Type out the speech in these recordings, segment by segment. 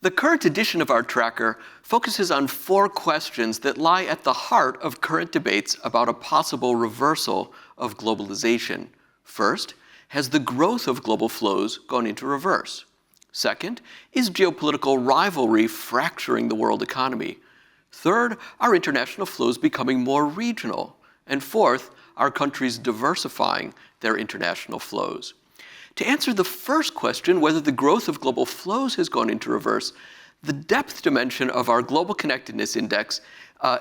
The current edition of our tracker focuses on 4 questions that lie at the heart of current debates about a possible reversal of globalization. First, has the growth of global flows gone into reverse? Second, is geopolitical rivalry fracturing the world economy? Third, are international flows becoming more regional? And fourth, are countries diversifying their international flows? To answer the first question, whether the growth of global flows has gone into reverse, the depth dimension of our Global Connectedness Index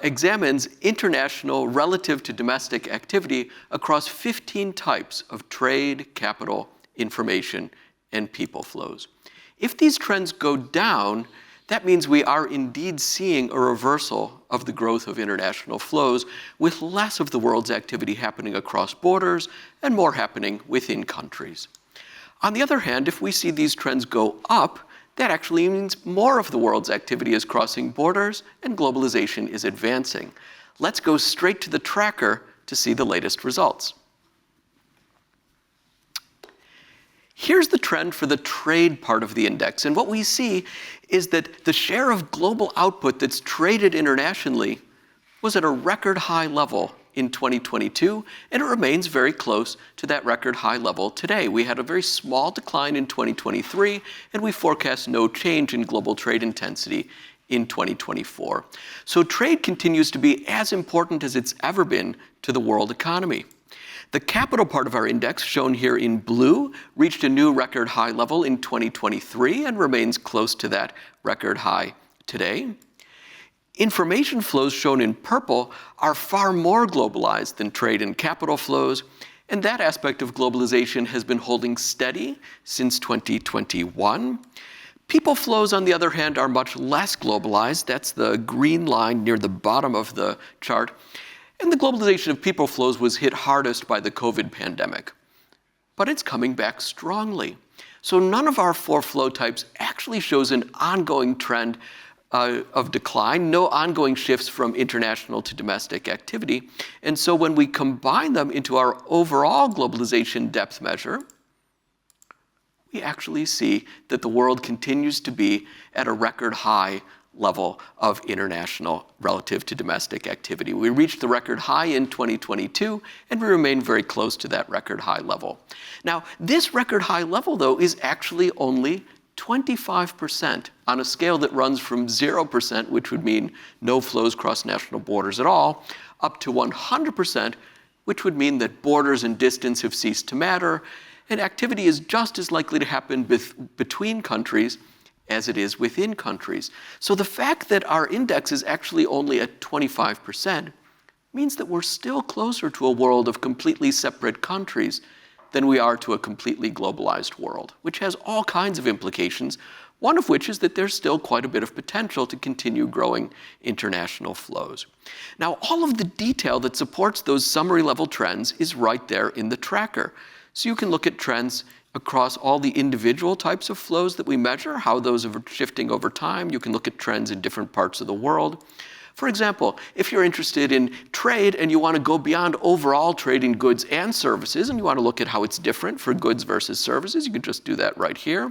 examines international relative to domestic activity across 15 types of trade, capital, information, and people flows. If these trends go down, that means we are indeed seeing a reversal of the growth of international flows, with less of the world's activity happening across borders and more happening within countries. On the other hand, if we see these trends go up, that actually means more of the world's activity is crossing borders and globalization is advancing. Let's go straight to the tracker to see the latest results. Here's the trend for the trade part of the index, and what we see is that the share of global output that's traded internationally was at a record high level in 2022, and it remains very close to that record high level today. We had a very small decline in 2023, and we forecast no change in global trade intensity in 2024. So trade continues to be as important as it's ever been to the world economy. The capital part of our index, shown here in blue, reached a new record high level in 2023 and remains close to that record high today. Information flows, shown in purple, are far more globalized than trade and capital flows, and that aspect of globalization has been holding steady since 2021. People flows, on the other hand, are much less globalized. That's the green line near the bottom of the chart. And the globalization of people flows was hit hardest by the COVID pandemic. But it's coming back strongly. So none of our 4 flow types actually shows an ongoing trend of decline, no ongoing shifts from international to domestic activity. And so when we combine them into our overall globalization depth measure, we actually see that the world continues to be at a record high level of international relative to domestic activity. We reached the record high in 2022, and we remain very close to that record high level. Now, this record high level, though, is actually only 25% on a scale that runs from 0%, which would mean no flows cross national borders at all, up to 100%, which would mean that borders and distance have ceased to matter, and activity is just as likely to happen between countries as it is within countries. So the fact that our index is actually only at 25% means that we're still closer to a world of completely separate countries than we are to a completely globalized world, which has all kinds of implications, one of which is that there's still quite a bit of potential to continue growing international flows. Now, all of the detail that supports those summary level trends is right there in the tracker. So you can look at trends across all the individual types of flows that we measure, how those are shifting over time. You can look at trends in different parts of the world. For example, if you're interested in trade and you want to go beyond overall trade in goods and services, and you want to look at how it's different for goods versus services, you can just do that right here.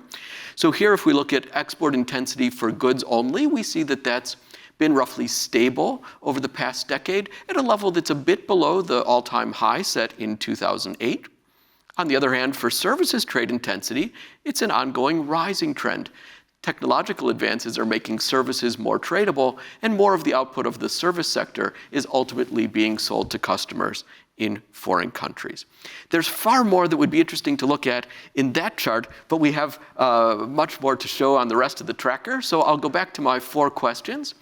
So here, if we look at export intensity for goods only, we see that that's been roughly stable over the past decade at a level that's a bit below the all-time high set in 2008. On the other hand, for services trade intensity, it's an ongoing rising trend. Technological advances are making services more tradable, and more of the output of the service sector is ultimately being sold to customers in foreign countries. There's far more that would be interesting to look at in that chart, but we have much more to show on the rest of the tracker, so I'll go back to my 4 questions.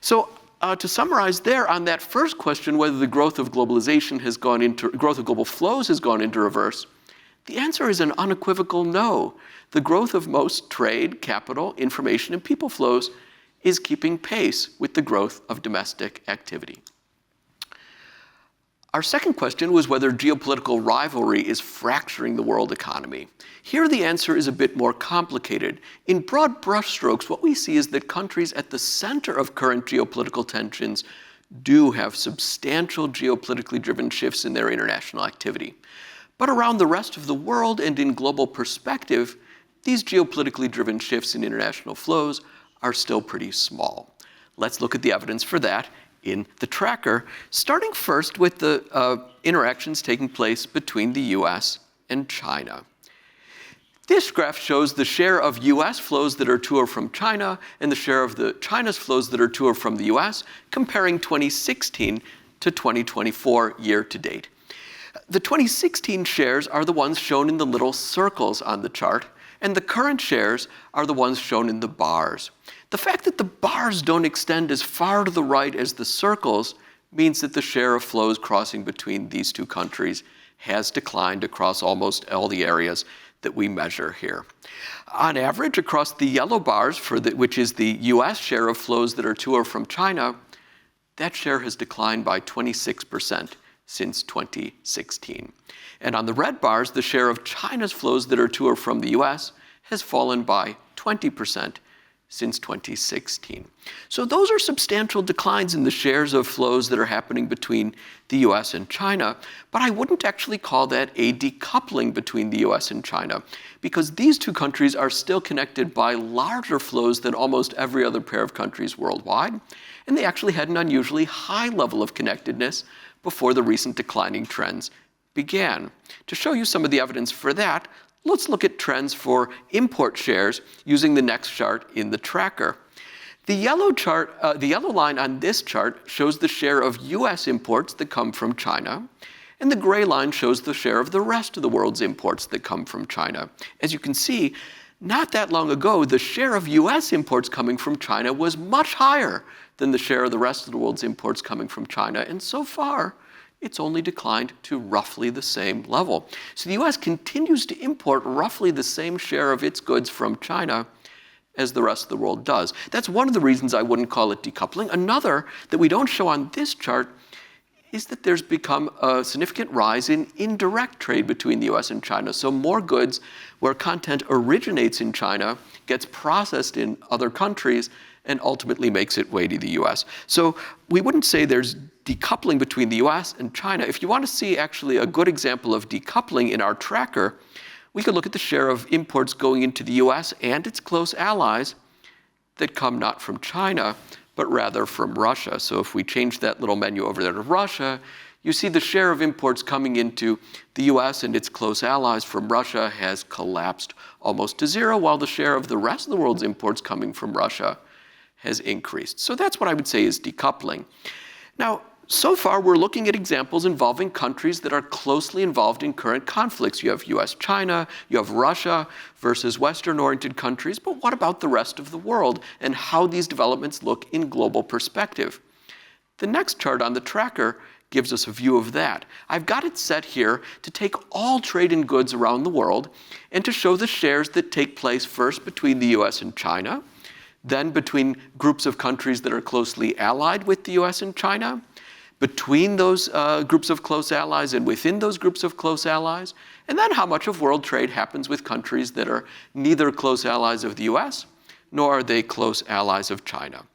So to summarize there, on that first question, whether the growth of globalization has gone into, growth of global flows has gone into reverse, the answer is an unequivocal no. The growth of most trade, capital, information, and people flows is keeping pace with the growth of domestic activity. Our second question was whether geopolitical rivalry is fracturing the world economy. Here the answer is a bit more complicated. In broad brushstrokes, what we see is that countries at the center of current geopolitical tensions do have substantial geopolitically driven shifts in their international activity. But around the rest of the world and in global perspective, these geopolitically driven shifts in international flows are still pretty small. Let's look at the evidence for that in the tracker, starting first with the interactions taking place between the US and China. This graph shows the share of US flows that are to or from China and the share of China's flows that are to or from the US, comparing 2016 to 2024 year to date. The 2016 shares are the ones shown in the little circles on the chart, and the current shares are the ones shown in the bars. The fact that the bars don't extend as far to the right as the circles means that the share of flows crossing between these two countries has declined across almost all the areas that we measure here. On average, across the yellow bars, which is the US share of flows that are to or from China, that share has declined by 26% since 2016. And on the red bars, the share of China's flows that are to or from the US has fallen by 20% since 2016. So those are substantial declines in the shares of flows that are happening between the US and China, but I wouldn't actually call that a decoupling between the US and China, because these two countries are still connected by larger flows than almost every other pair of countries worldwide, and they actually had an unusually high level of connectedness before the recent declining trends began. To show you some of the evidence for that, let's look at trends for import shares using the next chart in the tracker. The yellow line on this chart shows the share of US imports that come from China, and the gray line shows the share of the rest of the world's imports that come from China. As you can see, not that long ago, the share of US imports coming from China was much higher than the share of the rest of the world's imports coming from China, and so far, it's only declined to roughly the same level. So the US continues to import roughly the same share of its goods from China as the rest of the world does. That's one of the reasons I wouldn't call it decoupling. Another that we don't show on this chart is that there's become a significant rise in indirect trade between the US and China. So more goods where content originates in China gets processed in other countries and ultimately makes its way to the US. So we wouldn't say there's decoupling between the US and China. If you want to see actually a good example of decoupling in our tracker, we could look at the share of imports going into the US and its close allies that come not from China, but rather from Russia. So if we change that little menu over there to Russia, you see the share of imports coming into the US and its close allies from Russia has collapsed almost to zero, while the share of the rest of the world's imports coming from Russia has increased. So that's what I would say is decoupling. Now, so far, we're looking at examples involving countries that are closely involved in current conflicts. You have US-China, you have Russia versus Western-oriented countries, but what about the rest of the world and how these developments look in global perspective? The next chart on the tracker gives us a view of that. I've got it set here to take all trade in goods around the world and to show the shares that take place first between the US and China, then between groups of countries that are closely allied with the US and China, between those groups of close allies and within those groups of close allies, and then how much of world trade happens with countries that are neither close allies of the US, nor are they close allies of China.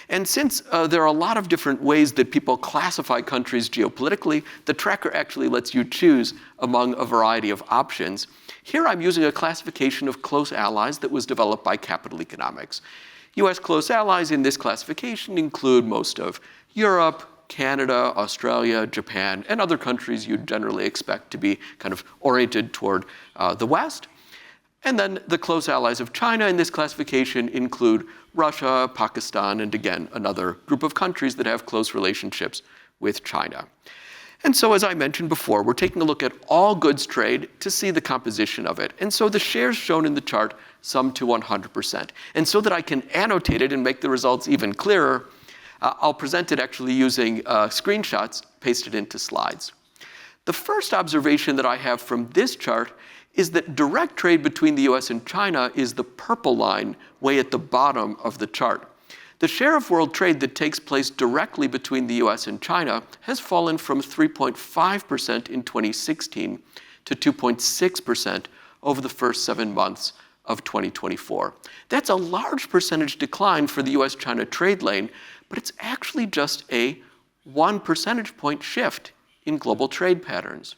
And since there are a lot of different ways that people classify countries geopolitically, the tracker actually lets you choose among a variety of options. Here I'm using a classification of close allies that was developed by Capital Economics. US close allies in this classification include most of Europe, Canada, Australia, Japan, and other countries you'd generally expect to be kind of oriented toward the West. And then the close allies of China in this classification include Russia, Pakistan, and again, another group of countries that have close relationships with China. And so as I mentioned before, we're taking a look at all goods trade to see the composition of it. And so the shares shown in the chart sum to 100%. And so that I can annotate it and make the results even clearer, I'll present it actually using screenshots pasted into slides. The first observation that I have from this chart is that direct trade between the US and China is the purple line way at the bottom of the chart. The share of world trade that takes place directly between the US and China has fallen from 3.5% in 2016 to 2.6% over the first 7 months of 2024. That's a large percentage decline for the US-China trade lane, but it's actually just a 1 percentage point shift in global trade patterns.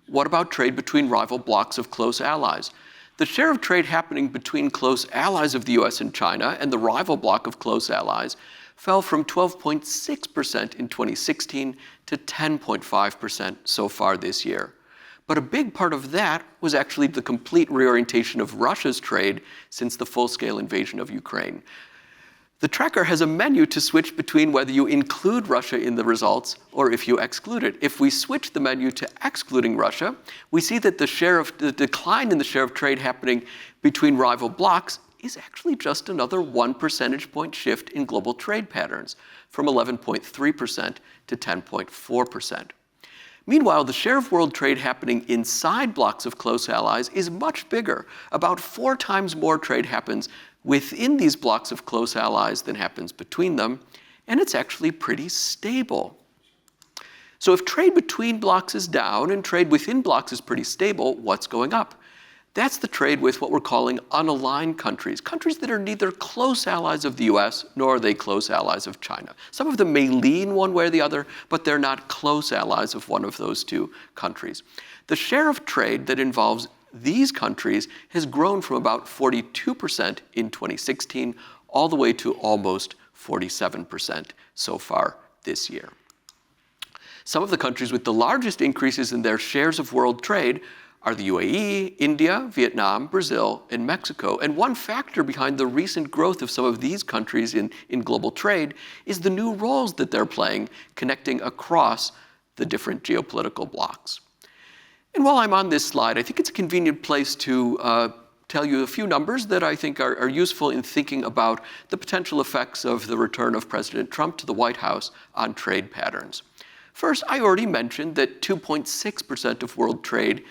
What about trade between rival blocs of close allies? The share of trade happening between close allies of the US and China and the rival bloc of close allies fell from 12.6% in 2016 to 10.5% so far this year. But a big part of that was actually the complete reorientation of Russia's trade since the full-scale invasion of Ukraine. The tracker has a menu to switch between whether you include Russia in the results or if you exclude it. If we switch the menu to excluding Russia, we see that the decline in the share of trade happening between rival blocs is actually just another 1 percentage point shift in global trade patterns, from 11.3% to 10.4%. Meanwhile, the share of world trade happening inside blocs of close allies is much bigger. About 4 times more trade happens within these blocs of close allies than happens between them, and it's actually pretty stable. So if trade between blocs is down and trade within blocs is pretty stable, what's going up? That's the trade with what we're calling unaligned countries, countries that are neither close allies of the US nor are they close allies of China. Some of them may lean one way or the other, but they're not close allies of one of those two countries. The share of trade that involves these countries has grown from about 42% in 2016 all the way to almost 47% so far this year. Some of the countries with the largest increases in their shares of world trade are the UAE, India, Vietnam, Brazil, and Mexico. And one factor behind the recent growth of some of these countries in global trade is the new roles that they're playing, connecting across the different geopolitical blocs. And while I'm on this slide, I think it's a convenient place to tell you a few numbers that I think are useful in thinking about the potential effects of the return of President Trump to the White House on trade patterns. First, I already mentioned that 2.6% of world trade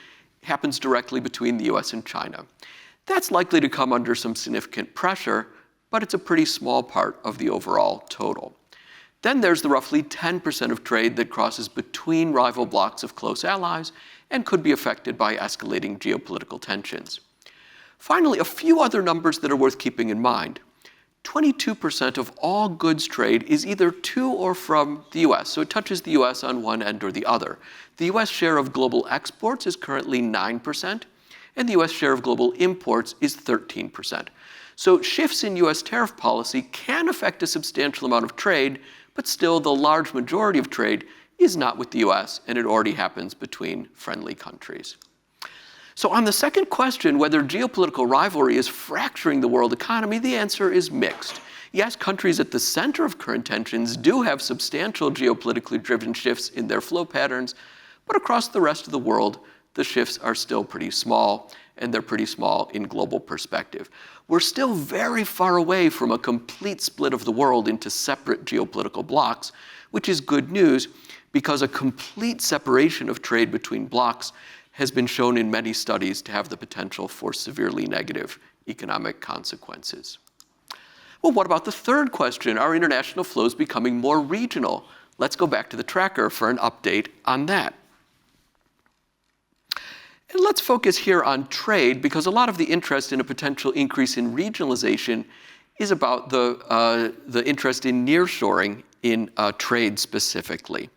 happens directly between the US and China. That's likely to come under some significant pressure, but it's a pretty small part of the overall total. Then there's the roughly 10% of trade that crosses between rival blocs of close allies and could be affected by escalating geopolitical tensions. Finally, a few other numbers that are worth keeping in mind. 22% of all goods trade is either to or from the US, so it touches the US on one end or the other. The US share of global exports is currently 9%, and the US share of global imports is 13%. So shifts in US tariff policy can affect a substantial amount of trade, but still the large majority of trade is not with the US, and it already happens between friendly countries. So on the second question, whether geopolitical rivalry is fracturing the world economy, the answer is mixed. Yes, countries at the center of current tensions do have substantial geopolitically driven shifts in their flow patterns, but across the rest of the world, the shifts are still pretty small, and they're pretty small in global perspective. We're still very far away from a complete split of the world into separate geopolitical blocs, which is good news because a complete separation of trade between blocs has been shown in many studies to have the potential for severely negative economic consequences. Well, what about the third question? Are international flows becoming more regional? Let's go back to the tracker for an update on that. And let's focus here on trade because a lot of the interest in a potential increase in regionalization is about the interest in nearshoring in trade specifically.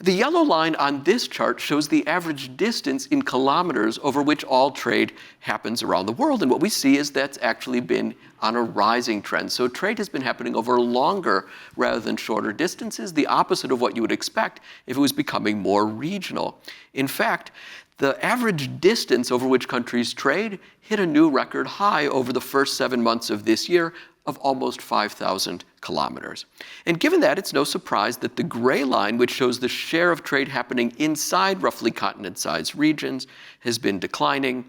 The yellow line on this chart shows the average distance in kilometers over which all trade happens around the world. And what we see is that's actually been on a rising trend. So trade has been happening over longer rather than shorter distances, the opposite of what you would expect if it was becoming more regional. In fact, the average distance over which countries trade hit a new record high over the first 7 months of this year of almost 5,000 kilometers. And given that, it's no surprise that the gray line, which shows the share of trade happening inside roughly continent-sized regions, has been declining.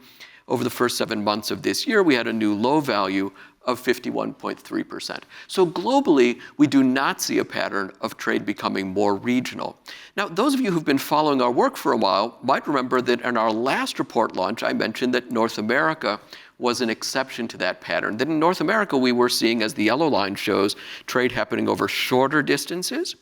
Over the first 7 months of this year, we had a new low value of 51.3%. So globally, we do not see a pattern of trade becoming more regional. Now, those of you who've been following our work for a while might remember that in our last report launch, I mentioned that North America was an exception to that pattern. That in North America, we were seeing, as the yellow line shows, trade happening over shorter distances,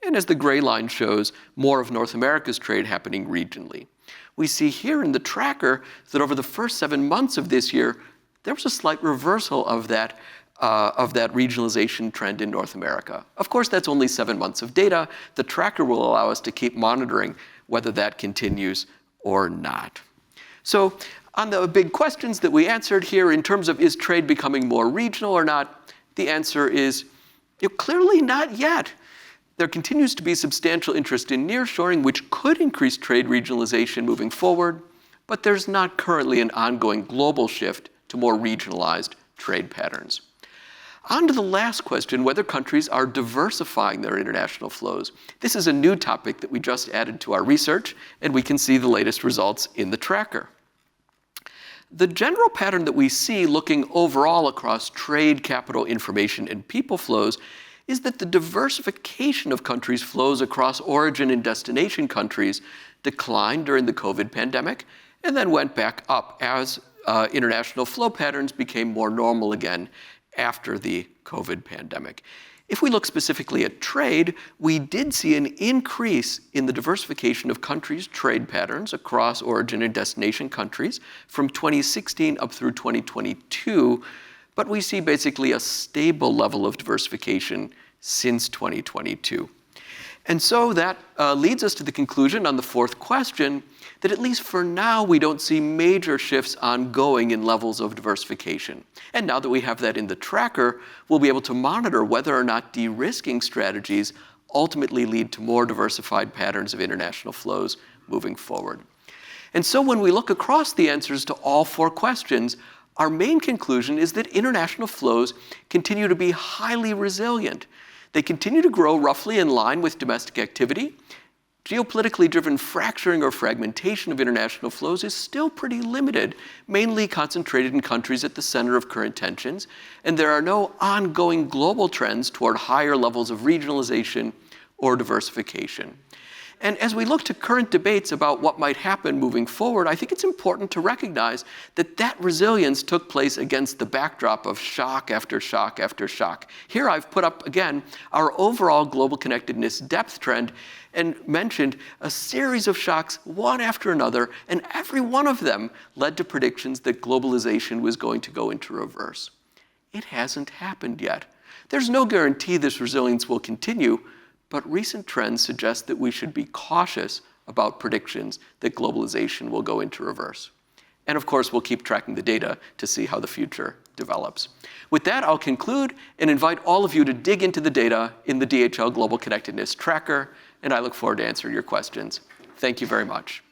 and as the gray line shows, more of North America's trade happening regionally. We see here in the tracker that over the first 7 months of this year, there was a slight reversal of that regionalization trend in North America. Of course, that's only 7 months of data. The tracker will allow us to keep monitoring whether that continues or not. So on the big questions that we answered here in terms of is trade becoming more regional or not, the answer is clearly not yet. There continues to be substantial interest in nearshoring, which could increase trade regionalization moving forward, but there's not currently an ongoing global shift to more regionalized trade patterns. On to the last question, whether countries are diversifying their international flows. This is a new topic that we just added to our research, and we can see the latest results in the tracker. The general pattern that we see looking overall across trade, capital, information, and people flows is that the diversification of countries' flows across origin and destination countries declined during the COVID pandemic and then went back up as international flow patterns became more normal again after the COVID pandemic. If we look specifically at trade, we did see an increase in the diversification of countries' trade patterns across origin and destination countries from 2016 up through 2022, but we see basically a stable level of diversification since 2022. And so that leads us to the conclusion on the fourth question that at least for now, we don't see major shifts ongoing in levels of diversification. And now that we have that in the tracker, we'll be able to monitor whether or not de-risking strategies ultimately lead to more diversified patterns of international flows moving forward. And so when we look across the answers to all four questions, our main conclusion is that international flows continue to be highly resilient. They continue to grow roughly in line with domestic activity. Geopolitically driven fracturing or fragmentation of international flows is still pretty limited, mainly concentrated in countries at the center of current tensions, and there are no ongoing global trends toward higher levels of regionalization or diversification. And as we look to current debates about what might happen moving forward, I think it's important to recognize that that resilience took place against the backdrop of shock after shock after shock. Here I've put up, again, our overall global connectedness depth trend and mentioned a series of shocks, one after another, and every one of them led to predictions that globalization was going to go into reverse. It hasn't happened yet. There's no guarantee this resilience will continue, but recent trends suggest that we should be cautious about predictions that globalization will go into reverse. And of course, we'll keep tracking the data to see how the future develops. With that, I'll conclude and invite all of you to dig into the data in the DHL Global Connectedness Tracker, and I look forward to answering your questions. Thank you very much.